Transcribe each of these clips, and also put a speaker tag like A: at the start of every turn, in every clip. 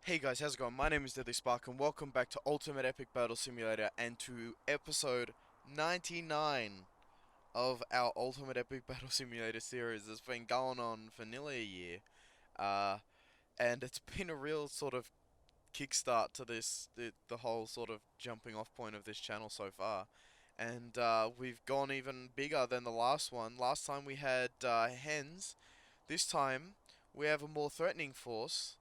A: Hey guys, how's it going? My name is Deadly Spark and welcome back to Ultimate Epic Battle Simulator and to episode 99 of our Ultimate Epic Battle Simulator series. It's been going on for nearly a year, uh, and it's been a real sort of kickstart to the whole sort of jumping off point of this channel so far. And we've gone even bigger than the last one. Last time we had hens. This time we have a more threatening force,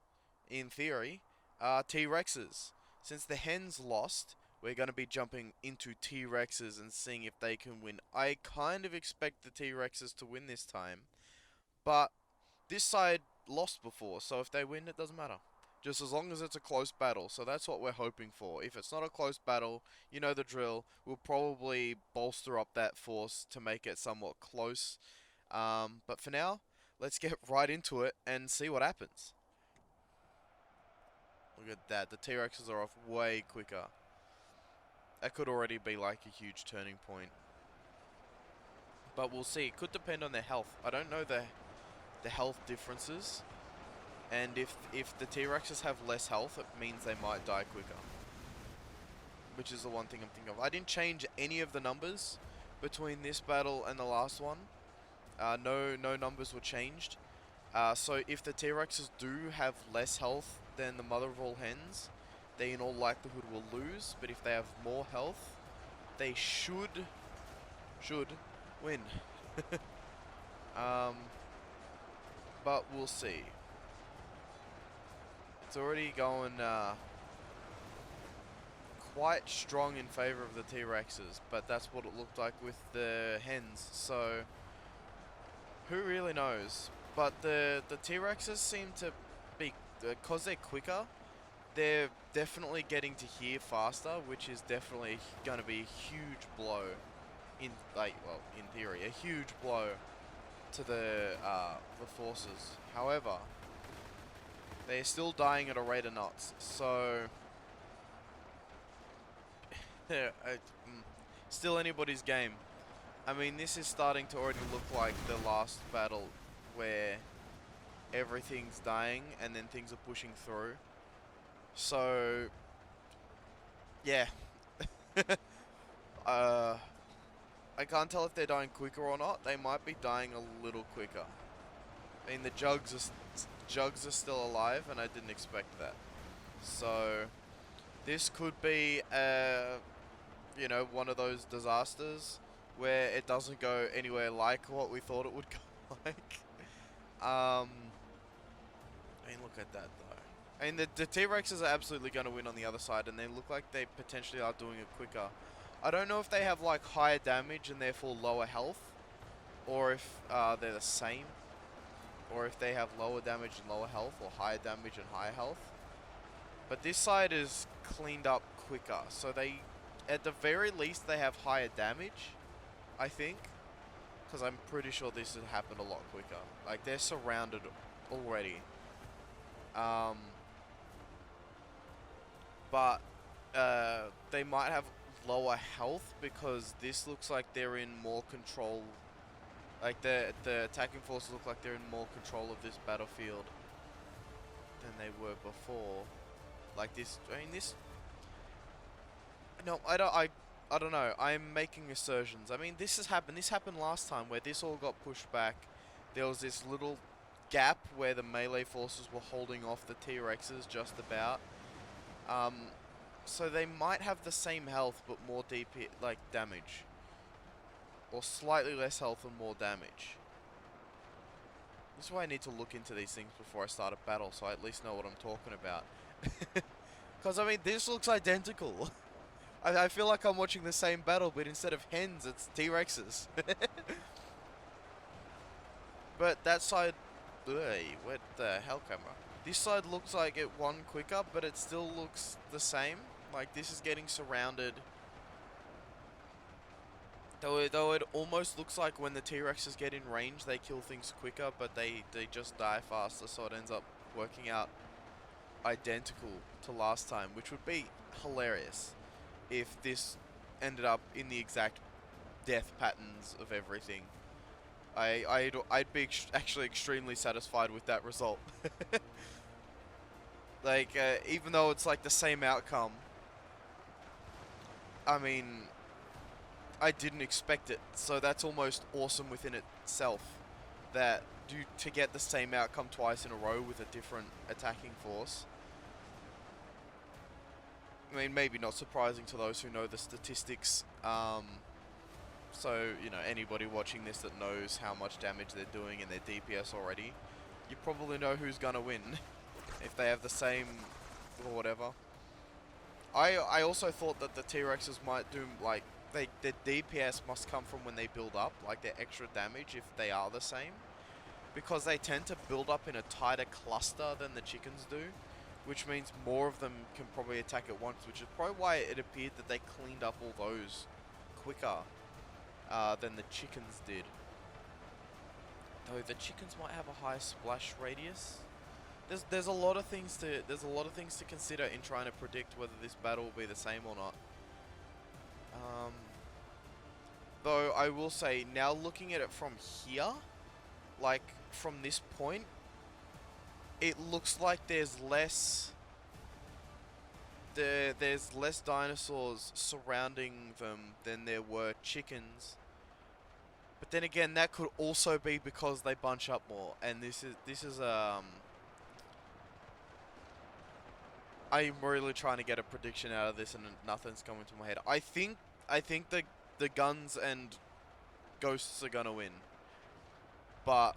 A: in theory, T-Rexes. Since the hens lost, we're going to be jumping into T-Rexes and seeing if they can win. I kind of expect the T-Rexes to win this time, but this side lost before, so if they win, it doesn't matter. Just as long as it's a close battle, so that's what we're hoping for. If it's not a close battle, you know the drill, we'll probably bolster up that force to make it somewhat close. But for now, let's get right into it and see what happens. Look at that, the T-Rexes are off way quicker. That could already be like a huge turning point. But we'll see, it could depend on their health. I don't know the health differences. And if the T-Rexes have less health, it means they might die quicker. Which is the one thing I'm thinking of. I didn't change any of the numbers between this battle and the last one. No numbers were changed. So if the T-Rexes do have less health than the mother of all hens, they in all likelihood will lose. But if they have more health, they should win. But we'll see. It's already going quite strong in favor of the T-Rexes, but that's what it looked like with the hens, so who really knows? But the T-Rexes seem to be, because they're quicker, they're definitely getting to here faster, which is definitely going to be a huge blow, in theory, a huge blow to the forces. However, they're still dying at a rate of knots, so still anybody's game. I mean, this is starting to already look like the last battle where everything's dying and then things are pushing through. So, yeah. I can't tell if they're dying quicker or not. They might be dying a little quicker. I mean, the jugs are still alive, and I didn't expect that. So, this could be, you know, one of those disasters where it doesn't go anywhere like what we thought it would go like. I mean, look at that, though. I mean, the T-Rexes are absolutely going to win on the other side, and they look like they potentially are doing it quicker. I don't know if they have, like, higher damage and therefore lower health, or if they're the same, or if they have lower damage and lower health, or higher damage and higher health. But this side is cleaned up quicker, so they, at the very least, they have higher damage, I think. Because I'm pretty sure this has happened a lot quicker. Like, they're surrounded already. But they might have lower health because this looks like they're in more control. Like, the attacking forces look like they're in more control of this battlefield than they were before. Like this, I mean this. No, I don't know. I'm making assertions. I mean, this has happened. This happened last time where this all got pushed back. There was this little gap where the melee forces were holding off the T-Rexes just about. So they might have the same health but more DP, like damage, or slightly less health and more damage. This is why I need to look into these things before I start a battle, so I at least know what I'm talking about. Because, I mean, this looks identical. I feel like I'm watching the same battle, but instead of hens, it's T-Rexes. But that side... Ugh, what the hell, camera? This side looks like it won quicker, but it still looks the same. Like, this is getting surrounded. Though it almost looks like when the T-Rexes get in range, they kill things quicker, but they just die faster, so it ends up working out identical to last time, which would be hilarious if this ended up in the exact death patterns of everything. I'd be actually extremely satisfied with that result. Like, even though it's like the same outcome, I mean, I didn't expect it, so that's almost awesome within itself. That to get the same outcome twice in a row with a different attacking force. I mean, maybe not surprising to those who know the statistics. So, you know, anybody watching this that knows how much damage they're doing in their DPS already, you probably know who's gonna win if they have the same or whatever. I also thought that the T-Rexes might do, like, their DPS must come from when they build up, like their extra damage if they are the same. Because they tend to build up in a tighter cluster than the chickens do, which means more of them can probably attack at once, which is probably why it appeared that they cleaned up all those quicker than the chickens did. Though the chickens might have a higher splash radius. There's a lot of things to consider in trying to predict whether this battle will be the same or not. Though I will say, now looking at it from here, like from this point, it looks like there's less dinosaurs surrounding them than there were chickens. But then again, that could also be because they bunch up more, and this is I'm really trying to get a prediction out of this, and nothing's coming to my head. I think the guns and ghosts are gonna win, but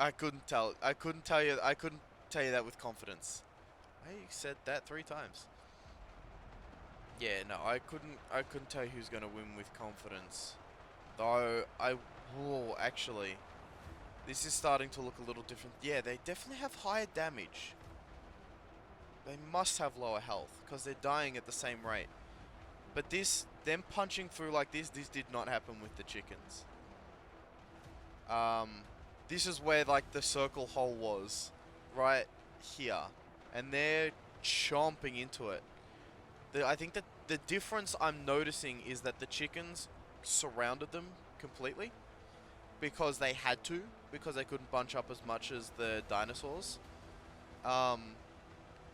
A: I couldn't tell you that with confidence. I said that 3 times. Yeah, no, I couldn't tell you who's gonna win with confidence. Though actually, this is starting to look a little different. Yeah, they definitely have higher damage. They must have lower health because they're dying at the same rate. But them punching through like this did not happen with the chickens. This is where like the circle hole was, right here, and they're chomping into it. I think that the difference I'm noticing is that the chickens surrounded them completely because they had to, because they couldn't bunch up as much as the dinosaurs.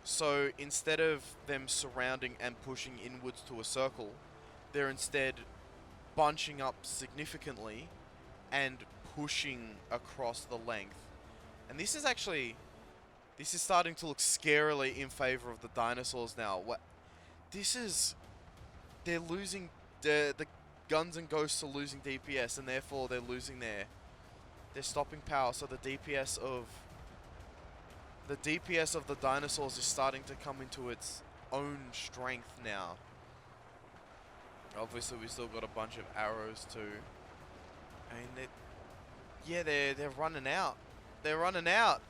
A: So instead of them surrounding and pushing inwards to a circle, they're instead bunching up significantly and pushing across the length. And this is starting to look scarily in favor of the dinosaurs now. They're losing, the guns and ghosts are losing DPS, and therefore they're losing their stopping power. So the DPS of the dinosaurs is starting to come into its own strength now. Obviously, we still got a bunch of arrows too. I mean, they're running out. They're running out.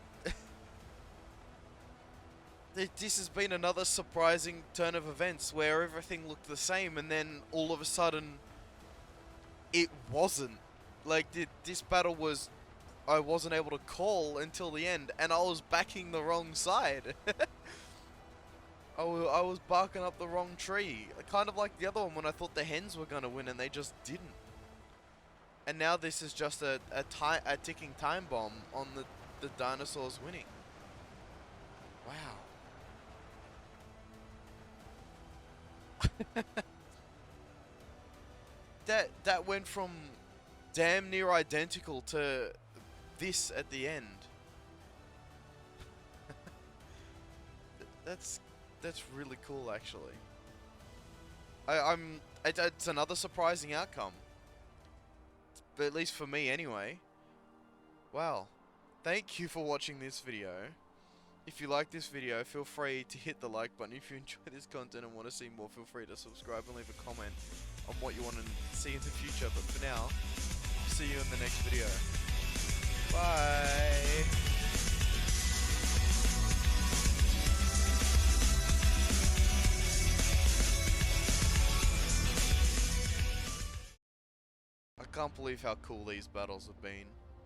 A: This has been another surprising turn of events where everything looked the same, and then all of a sudden, it wasn't. Like, this battle was, I wasn't able to call until the end, and I was backing the wrong side. I was barking up the wrong tree. Kind of like the other one when I thought the hens were going to win and they just didn't. And now this is just a ticking time bomb on the dinosaurs winning. Wow. That went from damn near identical to this at the end. That's really cool, actually. It's another surprising outcome, but at least for me anyway. Wow. Thank you for watching this video. If you like this video, feel free to hit the like button. If you enjoy this content and want to see more, feel free to subscribe and leave a comment on what you want to see in the future. But for now, see you in the next video. Bye! I can't believe how cool these battles have been.